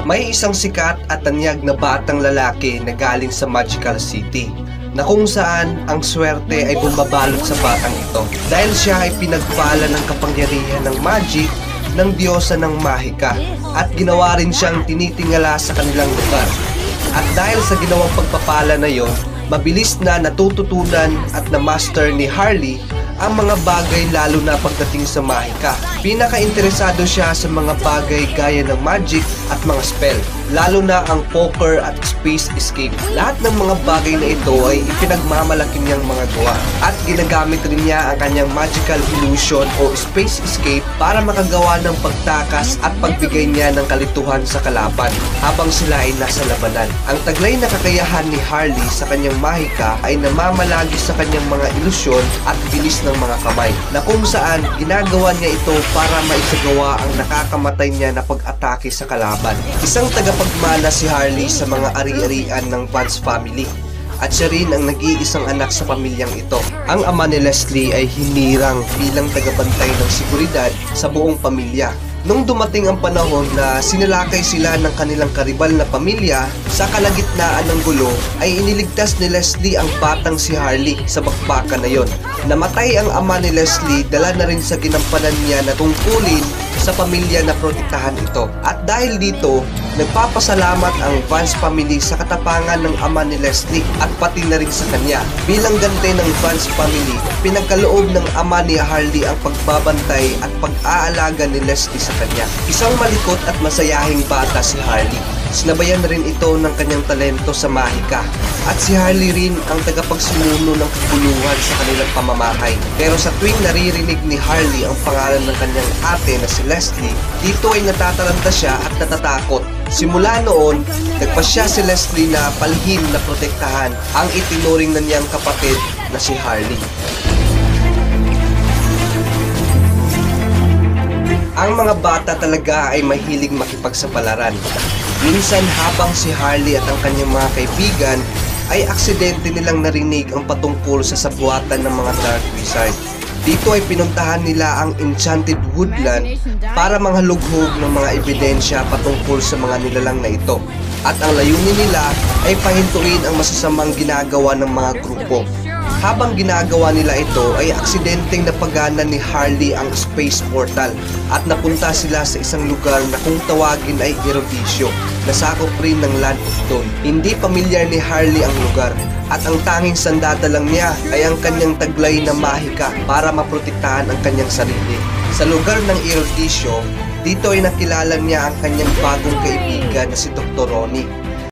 May isang sikat at tanyag na batang lalaki na galing sa Magical City, na kung saan ang swerte ay bumabalot sa batang ito dahil siya ay pinagpala ng kapangyarihan ng magic ng diyosa ng Mahika at ginawa rin siyang tinitingala sa kanilang lugar. At dahil sa ginawang pagpapala na yon, mabilis na natututunan at na-master ni Harley ang mga bagay lalo na pagdating sa Mahika. Pinaka-interesado siya sa mga bagay gaya ng magic at mga spell, lalo na ang poker at space escape. Lahat ng mga bagay na ito ay ipinagmamalaki niyang mga gawa at ginagamit rin niya ang kanyang magical illusion o space escape para makagawa ng pagtakas at pagbigay niya ng kalituhan sa kalaban habang sila ay nasa labanan. Ang taglay na kakayahan ni Harley sa kanyang Mahika ay namamalagi sa kanyang mga ilusyon at bilis ng mga kamay, na kung saan ginagawa niya ito para maisagawa ang nakakamatay niya na pag-atake sa kalaban. Isang tagapagmana si Harley sa mga ari-arian ng Vance family at siya rin ang nag-iisang anak sa pamilyang ito. Ang ama ni Leslie ay hinirang bilang tagabantay ng seguridad sa buong pamilya. Nung dumating ang panahon na sinalakay sila ng kanilang karibal na pamilya sa kalagitnaan ng gulo, ay iniligtas ni Leslie ang batang si Harley sa bakbakan na yon. Namatay ang ama ni Leslie, dala na rin sa ginampanan niya na tungkulin sa pamilya na protektahan ito. At dahil dito, nagpapasalamat ang Vance family sa katapangan ng ama ni Leslie at pati na rin sa kanya. Bilang ganti ng Vance family, pinagkaloob ng ama ni Harley ang pagbabantay at pag-aalaga ni Leslie sa kanya. Isang malikot at masayahing bata si Harley. Sinabayan na rin ito ng kanyang talento sa Mahika at si Harley rin ang tagapagsumuno ng kabuluhan sa kanilang pamamahay. Pero sa tuwing naririnig ni Harley ang pangalan ng kanyang ate na si Leslie, dito ay natataranta siya at natatakot. Simula noon, nagpasya si Leslie na palihim na protektahan ang itinuring na niyang kapatid na si Harley. Ang mga bata talaga ay mahilig makipagsapalaran. Minsan habang si Harley at ang kanyang mga kaibigan ay aksidente nilang narinig ang patungkol sa sabuatan ng mga Dark Wizard. Dito ay pinuntahan nila ang Enchanted Woodland para manghalughog ng mga ebidensya patungkol sa mga nilalang na ito. At ang layunin nila ay pahintuin ang masasamang ginagawa ng mga grupo. Habang ginagawa nila ito ay aksidenteng napagana ni Harley ang space portal at napunta sila sa isang lugar na kung tawagin ay Erodisio, na sakop rin ng Land of Dawn. Hindi pamilyar ni Harley ang lugar at ang tanging sandata lang niya ay ang kanyang taglay na Mahika para maprotektahan ang kanyang sarili. Sa lugar ng Erodisio, dito ay nakilala niya ang kanyang bagong kaibigan na si Dr. Ronnie.